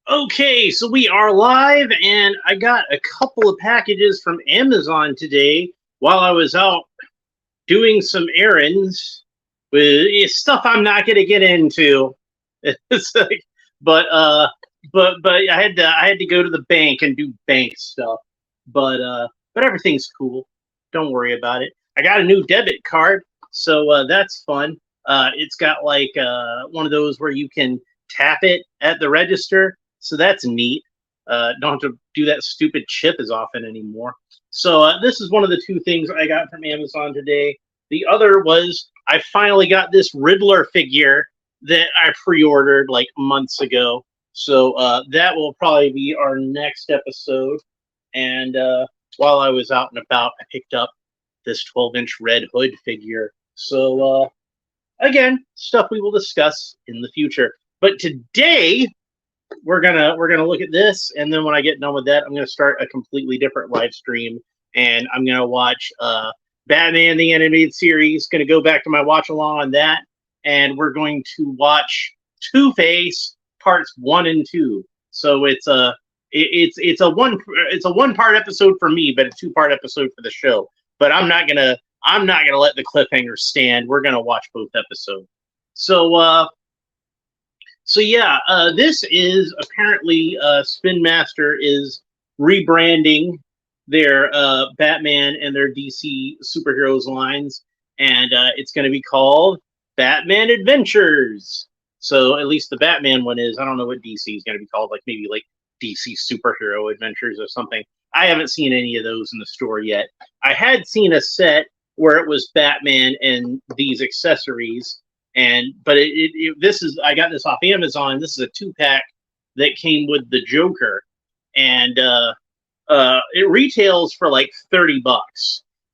Okay, so we are live, and I got a couple of packages from Amazon today while I was out doing some errands with stuff I'm not going to get into. It's like, but I had to go to the bank and do bank stuff. But everything's cool. Don't worry about it. I got a new debit card, so that's fun. It's got like one of those where you can tap it at the register, so that's neat. Don't have to do that stupid chip as often anymore. So this is one of the two things I got from Amazon today. The other was I finally got this Riddler figure that I pre-ordered like months ago. So that will probably be our next episode. And while I was out and about, I picked up this 12-inch Red Hood figure. So again, stuff we will discuss in the future. But today we're gonna look at this, and then when I get done with that, I'm gonna start a completely different live stream, and I'm gonna watch Batman the Animated Series. Gonna go back to my watch along on that, and we're going to watch Two Face parts 1 and 2. So it's a one part episode for me, but a 2-part episode for the show. But I'm not gonna let the cliffhanger stand. We're gonna watch both episodes. So yeah, this is apparently Spin Master is rebranding their Batman and their DC superheroes lines, and it's going to be called Batman Adventures. So at least the Batman one is. I don't know what DC is going to be called, like maybe like DC Superhero Adventures or something. I haven't seen any of those in the store yet. I had seen a set where it was Batman and these accessories, but this is, I got this off Amazon. This is a 2-pack that came with the Joker, and it retails for like $30.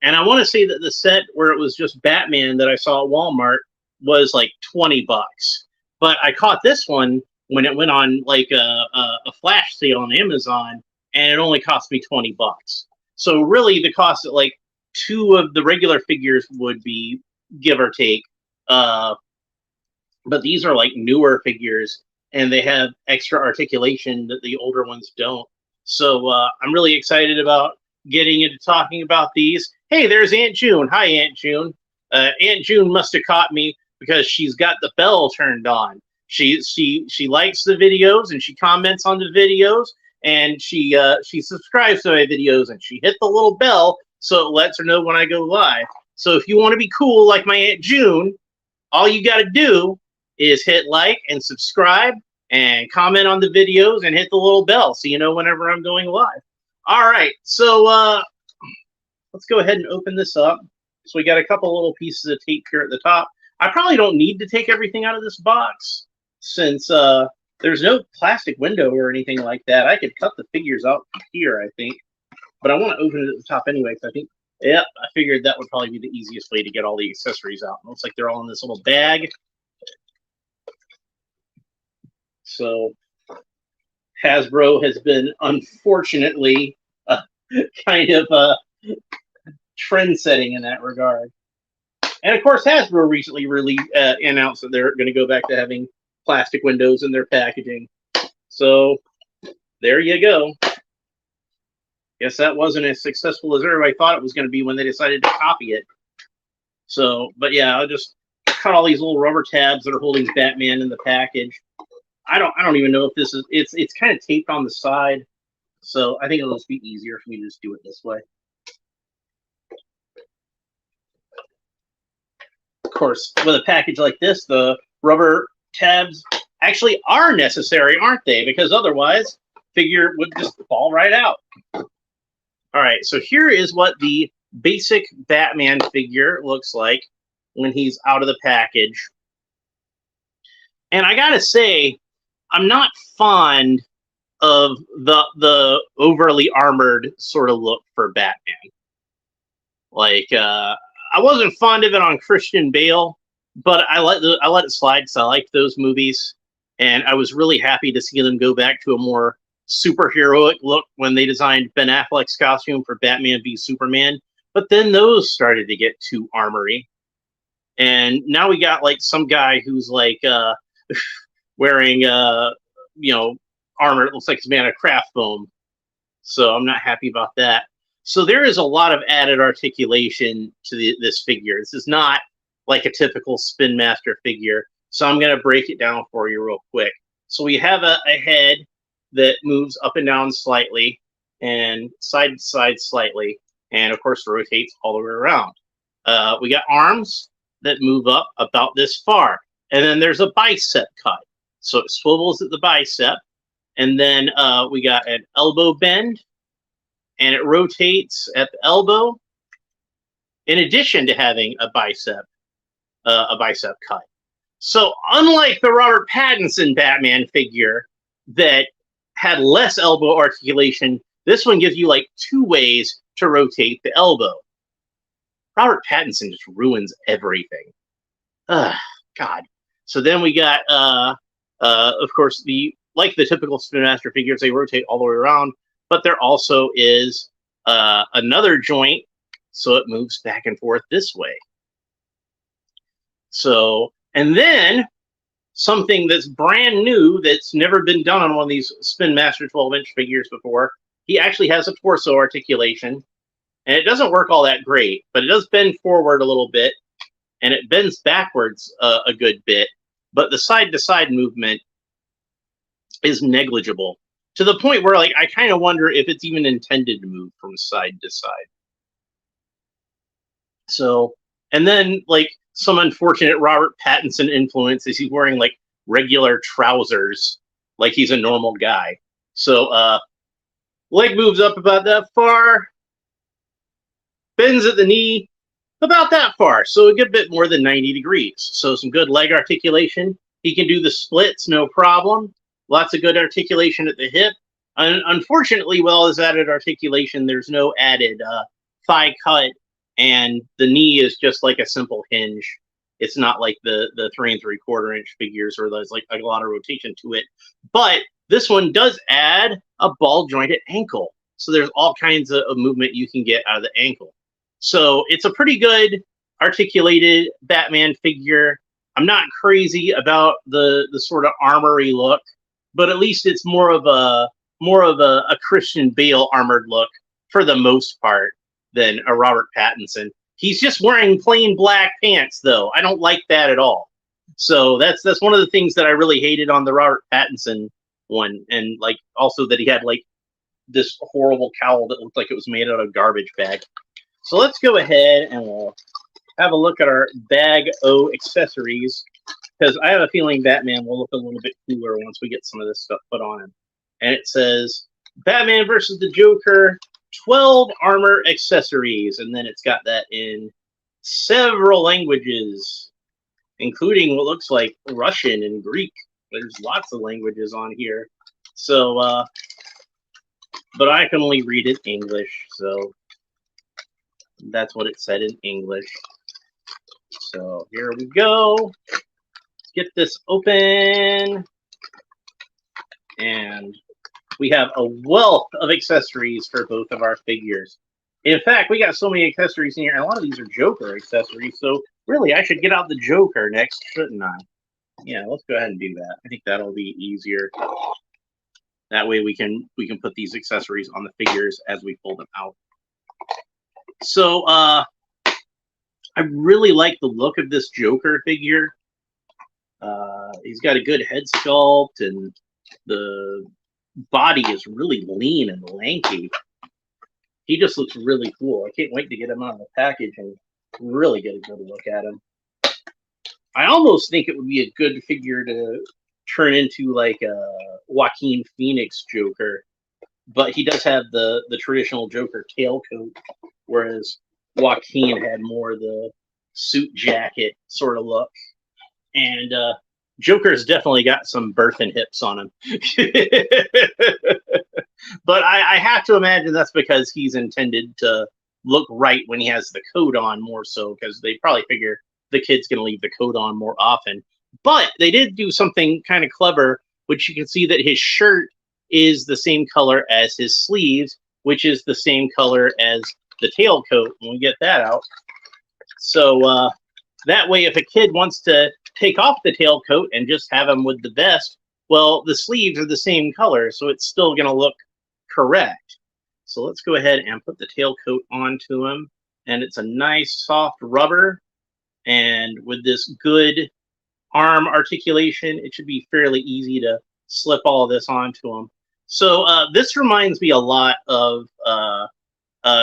And I want to say that the set where it was just Batman that I saw at Walmart was like $20. But I caught this one when it went on like a flash sale on Amazon, and it only cost me $20. So really, the cost that like two of the regular figures would be, give or take. But these are like newer figures, and they have extra articulation that the older ones don't. So I'm really excited about getting into talking about these. Hey, there's Aunt June. Hi, Aunt June. Aunt June must have caught me because she's got the bell turned on. She likes the videos, and she comments on the videos, and she subscribes to my videos, and she hit the little bell so it lets her know when I go live. So if you want to be cool like my Aunt June, all you got to do is hit like and subscribe and comment on the videos and hit the little bell so you know whenever I'm going live. All right, so let's go ahead and open this up. So we got a couple little pieces of tape here at the top. I probably don't need to take everything out of this box since there's no plastic window or anything like that. I could cut the figures out here, I think. But I want to open it at the top anyway, because I think, yeah, I figured that would probably be the easiest way to get all the accessories out. It looks like they're all in this little bag. So Hasbro has been, unfortunately, kind of trend-setting in that regard. And of course, Hasbro recently announced that they're going to go back to having plastic windows in their packaging. So there you go. Guess that wasn't as successful as everybody thought it was going to be when they decided to copy it. So, but yeah, I'll just cut all these little rubber tabs that are holding Batman in the package. I don't even know if this is, it's kind of taped on the side, so I think it'll just be easier for me to just do it this way. Of course, with a package like this, the rubber tabs actually are necessary, aren't they? Because otherwise, figure would just fall right out. All right, so here is what the basic Batman figure looks like when he's out of the package. And I gotta say, I'm not fond of the overly armored sort of look for Batman. Like, I wasn't fond of it on Christian Bale, but I let it slide because I liked those movies, and I was really happy to see them go back to a more superheroic look when they designed Ben Affleck's costume for Batman v Superman. But then those started to get too armory, and now we got like some guy who's like wearing armor. It looks like it's made out of craft foam. So I'm not happy about that. So there is a lot of added articulation to this figure. This is not like a typical Spin Master figure. So I'm going to break it down for you real quick. So we have a head that moves up and down slightly and side to side slightly. And of course, rotates all the way around. We got arms that move up about this far. And then there's a bicep cut. So it swivels at the bicep. And then we got an elbow bend. And it rotates at the elbow. In addition to having a bicep cut. So unlike the Robert Pattinson Batman figure that had less elbow articulation, this one gives you like 2 ways to rotate the elbow. Robert Pattinson just ruins everything. God. So then we got, of course, like the typical Spin Master figures, they rotate all the way around, but there also is another joint, so it moves back and forth this way. So, and then something that's brand new that's never been done on one of these Spin Master 12-inch figures before, he actually has a torso articulation. And it doesn't work all that great, but it does bend forward a little bit, and it bends backwards a good bit. But the side-to-side movement is negligible, to the point where, like, I kind of wonder if it's even intended to move from side to side. So, and then, like, some unfortunate Robert Pattinson influence is he's wearing, like, regular trousers, like he's a normal guy. So, leg moves up about that far. Bends at the knee about that far, so a good bit more than 90 degrees. So some good leg articulation. He can do the splits, no problem. Lots of good articulation at the hip. Unfortunately, with all this added articulation, there's no added thigh cut, and the knee is just like a simple hinge. It's not like the 3 3/4 inch figures where there's like a lot of rotation to it. But this one does add a ball jointed ankle. So there's all kinds of movement you can get out of the ankle. So it's a pretty good articulated Batman figure. I'm not crazy about the sort of armory look, but at least it's more of a Christian Bale armored look for the most part than a Robert Pattinson. He's just wearing plain black pants, though. I don't like that at all. So that's one of the things that I really hated on the Robert Pattinson one, and like also that he had like this horrible cowl that looked like it was made out of a garbage bag. So let's go ahead and we'll have a look at our Bag O accessories, because I have a feeling Batman will look a little bit cooler once we get some of this stuff put on him. And it says Batman versus the Joker, 12 armor accessories, and then it's got that in several languages, including what looks like Russian and Greek. There's lots of languages on here. So, but I can only read it English, so that's what it said in English. So here we go. Let's get this open. And we have a wealth of accessories for both of our figures. In fact, we got so many accessories in here, and a lot of these are Joker accessories. So really, I should get out the Joker next, shouldn't I? Yeah, let's go ahead and do that. I think that'll be easier. That way we can put these accessories on the figures as we pull them out. So I really like the look of this Joker figure. He's got a good head sculpt, and the body is really lean and lanky. He just looks really cool. I can't wait to get him out of the package and really get a good look at him. I almost think it would be a good figure to turn into like a Joaquin Phoenix Joker, but he does have the traditional Joker tailcoat, whereas Joaquin had more the suit jacket sort of look. And Joker's definitely got some Berthin hips on him. But I have to imagine that's because he's intended to look right when he has the coat on, more so because they probably figure the kid's going to leave the coat on more often. But they did do something kind of clever, which you can see that his shirt is the same color as his sleeves, which is the same color as the tailcoat when we get that out. So that way, if a kid wants to take off the tailcoat and just have him with the vest, Well, the sleeves are the same color, so it's still going to look correct. So let's go ahead and put the tailcoat onto him. And it's a nice soft rubber. And with this good arm articulation, it should be fairly easy to slip all of this onto him. So this reminds me a lot of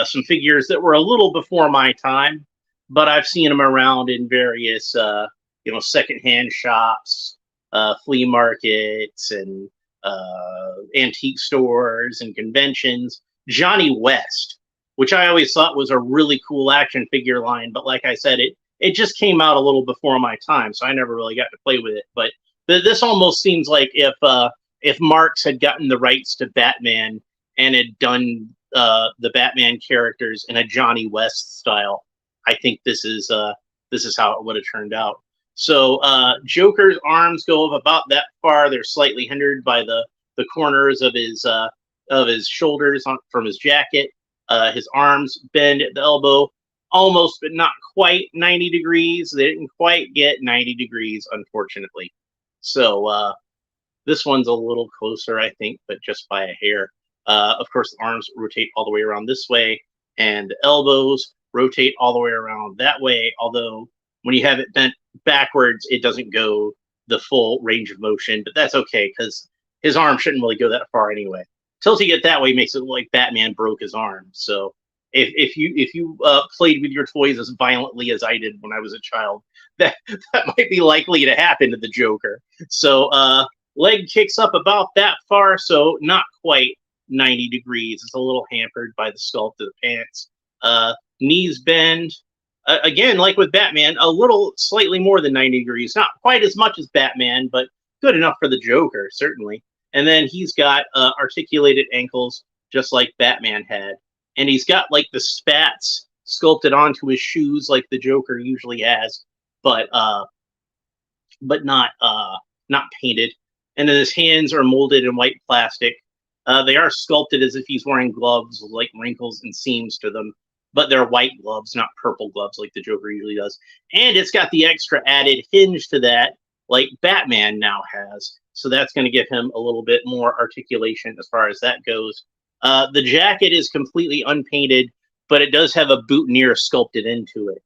some figures that were a little before my time, but I've seen them around in various, secondhand shops, flea markets, and antique stores and conventions. Johnny West, which I always thought was a really cool action figure line, but like I said, it just came out a little before my time, so I never really got to play with it. But this almost seems like if Marx had gotten the rights to Batman and had done the Batman characters in a Johnny West style, I think this is how it would have turned out. So Joker's arms go up about that far. They're slightly hindered by the corners of his shoulders from his jacket. His arms bend at the elbow, almost but not quite 90 degrees. They didn't quite get 90 degrees, unfortunately. So this one's a little closer, I think, but just by a hair. Of course, the arms rotate all the way around this way, and the elbows rotate all the way around that way, although when you have it bent backwards, it doesn't go the full range of motion, but that's okay, because his arm shouldn't really go that far anyway. Tilting it that way makes it look like Batman broke his arm. So if you played with your toys as violently as I did when I was a child, that might be likely to happen to the Joker. So leg kicks up about that far, so not quite 90 degrees. It's a little hampered by the sculpt of the pants. Knees bend. Again, like with Batman, a little slightly more than 90 degrees. Not quite as much as Batman, but good enough for the Joker, certainly. And then he's got articulated ankles, just like Batman had. And he's got like the spats sculpted onto his shoes like the Joker usually has, but not painted. And then his hands are molded in white plastic. They are sculpted as if he's wearing gloves with like wrinkles and seams to them, but they're white gloves, not purple gloves like the Joker usually does. And it's got the extra added hinge to that, like Batman now has. So that's going to give him a little bit more articulation as far as that goes. The jacket is completely unpainted, but it does have a boutonniere sculpted into it.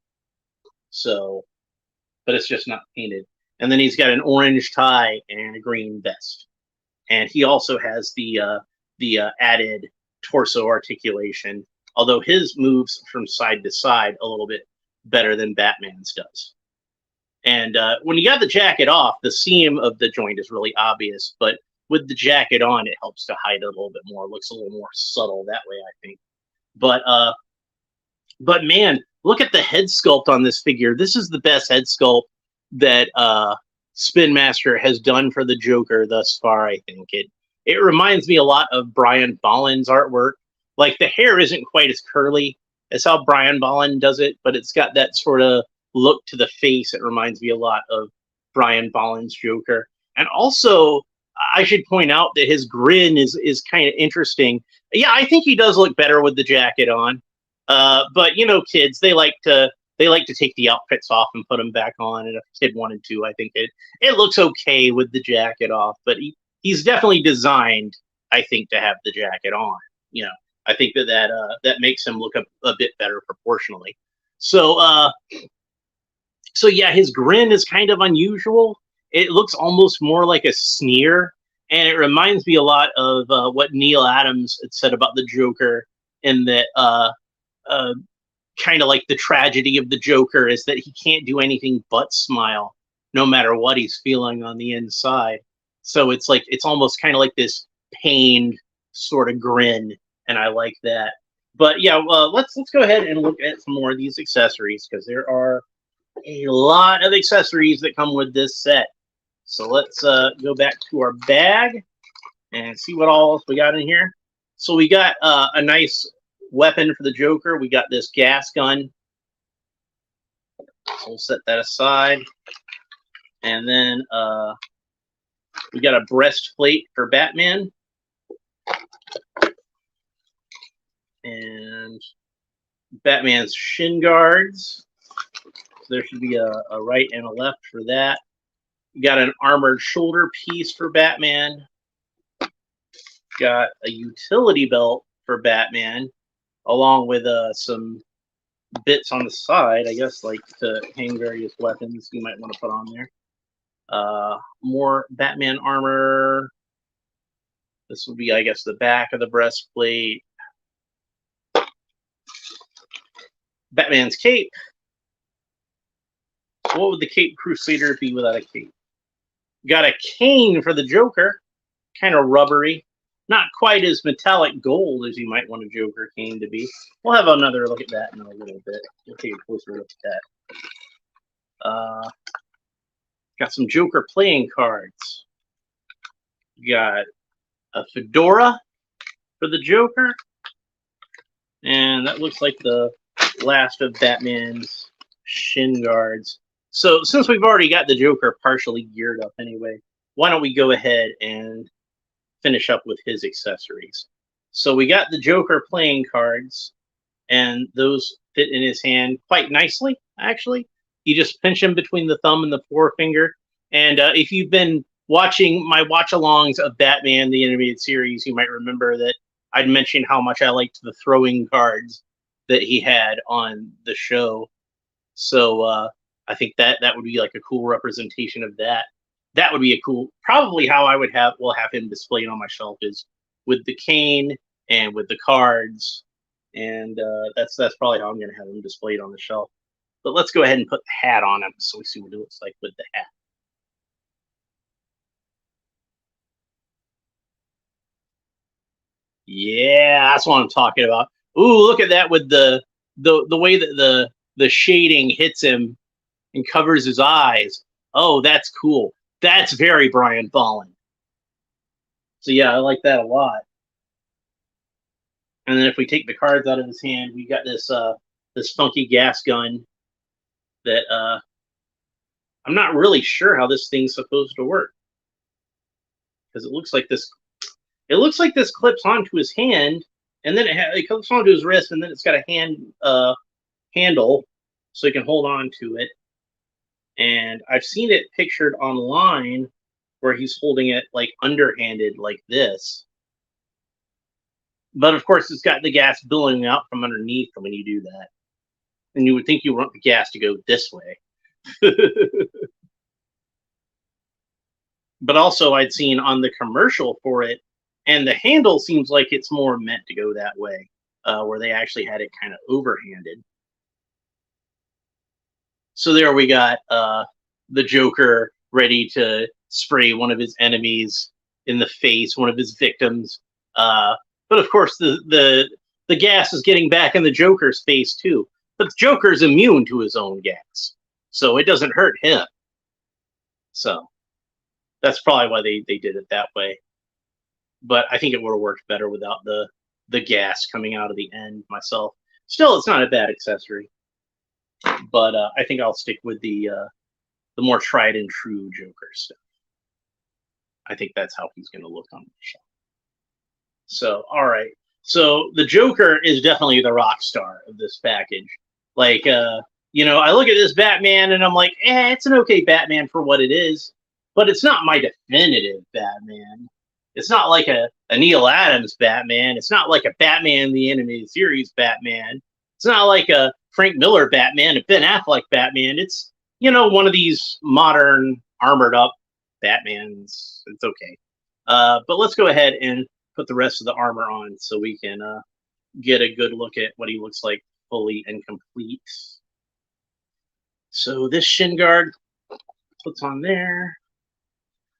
So, but it's just not painted. And then he's got an orange tie and a green vest. And he also has the added torso articulation, although his moves from side to side a little bit better than Batman's does. And when you got the jacket off, the seam of the joint is really obvious, but with the jacket on, it helps to hide it a little bit more. It looks a little more subtle that way, I think. But man, look at the head sculpt on this figure. This is the best head sculpt that Spin Master has done for the Joker thus far, I think. It reminds me a lot of Brian Bolland's artwork. Like, the hair isn't quite as curly as how Brian Bolland does it, but it's got that sort of look to the face. It reminds me a lot of Brian Bolland's Joker. And also, I should point out that his grin is kind of interesting. Yeah, I think he does look better with the jacket on. But you know, kids, they like to take the outfits off and put them back on. And if a kid wanted to, I think it looks okay with the jacket off. But he's definitely designed, I think, to have the jacket on. You know, I think that makes him look a bit better proportionally. So yeah, his grin is kind of unusual. It looks almost more like a sneer, and it reminds me a lot of what Neil Adams had said about the Joker, in that kind of like the tragedy of the Joker is that he can't do anything but smile, no matter what he's feeling on the inside. So it's almost kind of like this pained sort of grin, and I like that. But yeah, let's go ahead and look at some more of these accessories, because there are a lot of accessories that come with this set. So let's go back to our bag and see what all else we got in here. So we got a nice weapon for the Joker. We got this gas gun. So we'll set that aside. And then we got a breastplate for Batman. And Batman's shin guards. So there should be a right and a left for that. We got an armored shoulder piece for Batman. Got a utility belt for Batman, along with some bits on the side, I guess, like to hang various weapons you might want to put on there. More Batman armor. This will be, I guess, the back of the breastplate. Batman's cape. What would the Cape Crusader be without a cape? Got a cane for the Joker. Kind of rubbery. Not quite as metallic gold as you might want a Joker cane to be. We'll have another look at that in a little bit. We'll take a closer look at that. Got some Joker playing cards. Got a fedora for the Joker. And that looks like the last of Batman's shin guards. So since we've already got the Joker partially geared up anyway, why don't we go ahead and finish up with his accessories. So we got the Joker playing cards, and those fit in his hand quite nicely, actually. You just pinch him between the thumb and the forefinger. And if you've been watching my watch-alongs of Batman, the animated series, you might remember that I'd mentioned how much I liked the throwing cards that he had on the show. So I think that would be like a cool representation of that. That would be a cool, probably how I would have him displayed on my shelf is with the cane and with the cards, and that's probably how I'm going to have him displayed on the shelf. But let's go ahead and put the hat on him so we see what it looks like with the hat. Yeah, that's what I'm talking about. Ooh, look at that with the way that the shading hits him and covers his eyes. Oh, that's cool. That's very Brian Bolland. So yeah, I like that a lot. And then if we take the cards out of his hand, we got this this funky gas gun that I'm not really sure how this thing's supposed to work, because it looks like this clips onto his hand, and then it clips onto his wrist, and then it's got a handle so he can hold on to it. And I've seen it pictured online where he's holding it like underhanded like this. But of course, it's got the gas billowing out from underneath when you do that. And you would think you want the gas to go this way. But also, I'd seen on the commercial for it, and the handle seems like it's more meant to go that way, where they actually had it kind of overhanded. So there we got the Joker ready to spray one of his enemies in the face, one of his victims. But of course, the gas is getting back in the Joker's face too. But the Joker's immune to his own gas, so it doesn't hurt him. So that's probably why they did it that way. But I think it would have worked better without the gas coming out of the end myself. Still, it's not a bad accessory. But I think I'll stick with the more tried and true Joker stuff. I think that's how he's going to look on the shelf. So, all right. So the Joker is definitely the rock star of this package. Like, I look at this Batman and I'm like, it's an okay Batman for what it is, but it's not my definitive Batman. It's not like a Neil Adams Batman. It's not like a Batman the Animated Series Batman. It's not like a Frank Miller Batman, a Ben Affleck Batman. It's, one of these modern armored up Batmans. It's okay. But let's go ahead and put the rest of the armor on so we can get a good look at what he looks like fully and complete. So this shin guard puts on there.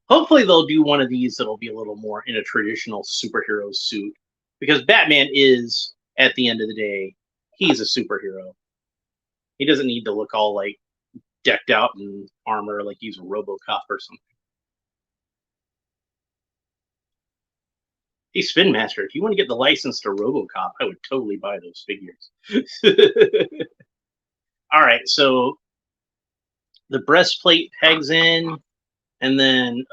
Hopefully they'll do one of these that'll be a little more in a traditional superhero suit, because Batman is, at the end of the day, he's a superhero. He doesn't need to look all like decked out in armor like he's a RoboCop or something. Hey, Spin Master, if you want to get the license to RoboCop, I would totally buy those figures. All right, so the breastplate pegs in, and then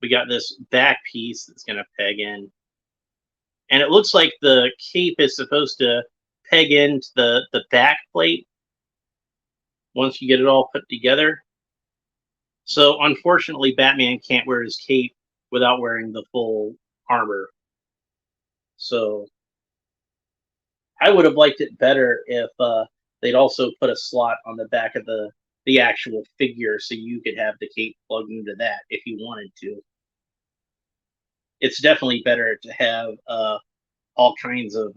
we got this back piece that's going to peg in. And it looks like the cape is supposed to peg into the back plate once you get it all put together. So unfortunately, Batman can't wear his cape without wearing the full armor. So I would have liked it better if they'd also put a slot on the back of the actual figure so you could have the cape plugged into that if you wanted to. It's definitely better to have all kinds of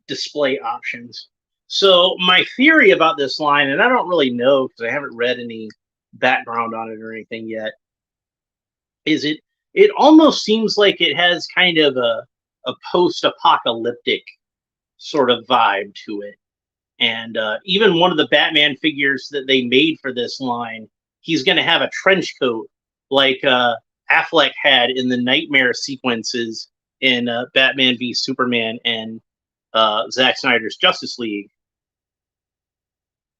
display options. So my theory about this line, and I don't really know because I haven't read any background on it or anything yet, is it almost seems like it has kind of a post-apocalyptic sort of vibe to it. And even one of the Batman figures that they made for this line, he's going to have a trench coat like Affleck had in the nightmare sequences in Batman v Superman and Zack Snyder's Justice League.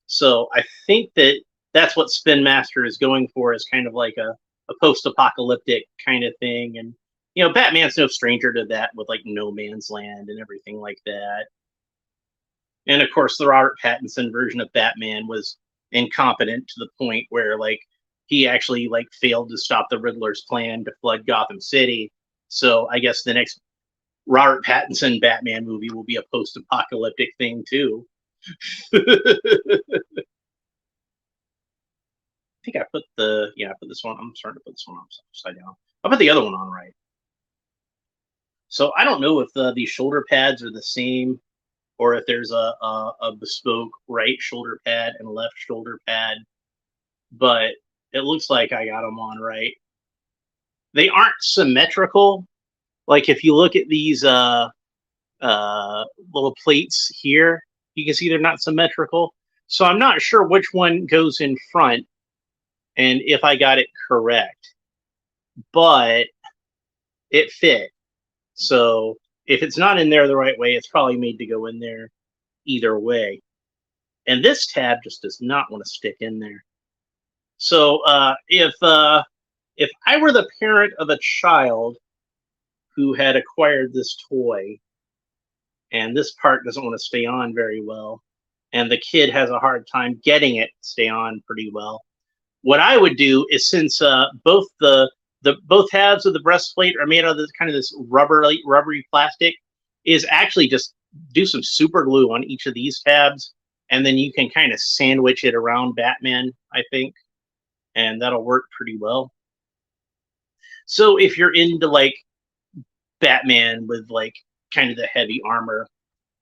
So I think that that's what Spin Master is going for, is kind of like a post-apocalyptic kind of thing. And you know, Batman's no stranger to that with like No Man's Land and everything like that. And of course, the Robert Pattinson version of Batman was incompetent to the point where like he actually like failed to stop the Riddler's plan to flood Gotham City. So I guess the next Robert Pattinson Batman movie will be a post-apocalyptic thing too. I think I put I put this one. I'm starting to put this one upside down. I put the other one on right. So I don't know if these shoulder pads are the same, or if there's a bespoke right shoulder pad and left shoulder pad, but it looks like I got them on right. They aren't symmetrical. Like if you look at these little plates here, you can see they're not symmetrical. So I'm not sure which one goes in front and if I got it correct, but it fit. So if it's not in there the right way, it's probably made to go in there either way. And this tab just does not want to stick in there. So if I were the parent of a child who had acquired this toy, and this part doesn't want to stay on very well, and the kid has a hard time getting it to stay on pretty well, what I would do is, since both both halves of the breastplate are made out of this kind of this rubbery plastic, is actually just do some super glue on each of these tabs, and then you can kind of sandwich it around Batman, I think, and that'll work pretty well. So if you're into like Batman with like kind of the heavy armor,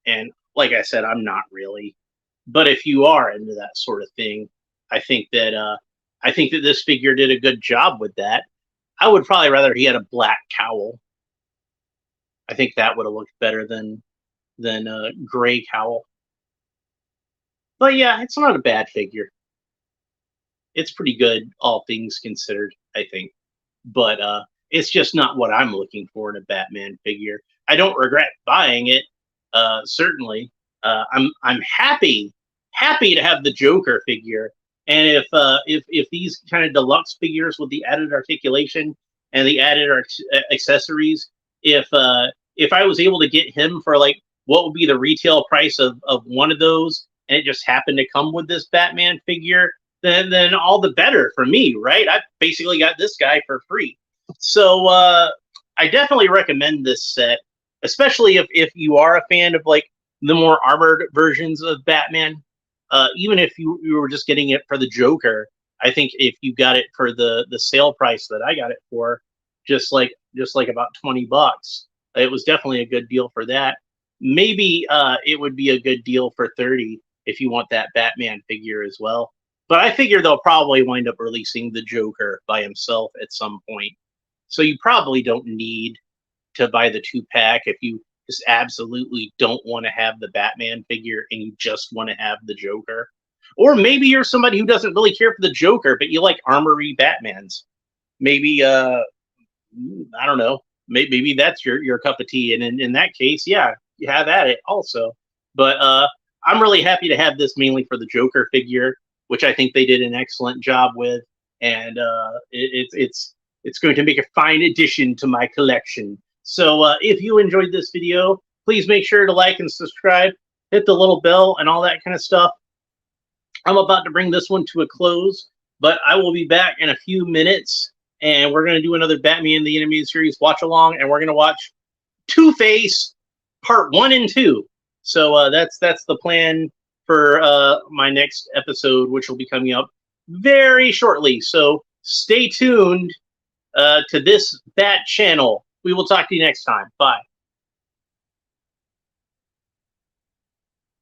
and like I said, I'm not really, but if you are into that sort of thing, I think that this figure did a good job with that. I would probably rather he had a black cowl. I think that would have looked better than a gray cowl. But yeah, it's not a bad figure. It's pretty good, all things considered, I think. But it's just not what I'm looking for in a Batman figure. I don't regret buying it. Certainly, I'm happy to have the Joker figure. And if these kind of deluxe figures with the added articulation and the added accessories, if I was able to get him for like what would be the retail price of one of those, and it just happened to come with this Batman figure, then all the better for me, right? I basically got this guy for free. So I definitely recommend this set, especially if you are a fan of like the more armored versions of Batman. Even if you were just getting it for the Joker, I think if you got it for the sale price that I got it for, just like about $20, it was definitely a good deal for that. Maybe it would be a good deal for 30 if you want that Batman figure as well. But I figure they'll probably wind up releasing the Joker by himself at some point. So you probably don't need to buy the 2-pack if you just absolutely don't want to have the Batman figure and you just want to have the Joker. Or maybe you're somebody who doesn't really care for the Joker, but you like armory Batmans. Maybe, I don't know, maybe that's your cup of tea. And in that case, yeah, you have at it also. But I'm really happy to have this mainly for the Joker figure, which I think they did an excellent job with. And it's going to make a fine addition to my collection. So if you enjoyed this video, please make sure to like and subscribe, hit the little bell and all that kind of stuff. I'm about to bring this one to a close. But I will be back in a few minutes, and we're going to do another Batman the Animated Series watch along, and we're going to watch Two-Face Part 1 and 2. So that's the plan for my next episode, which will be coming up very shortly. So stay tuned to this Bat channel. We will talk to you next time. Bye.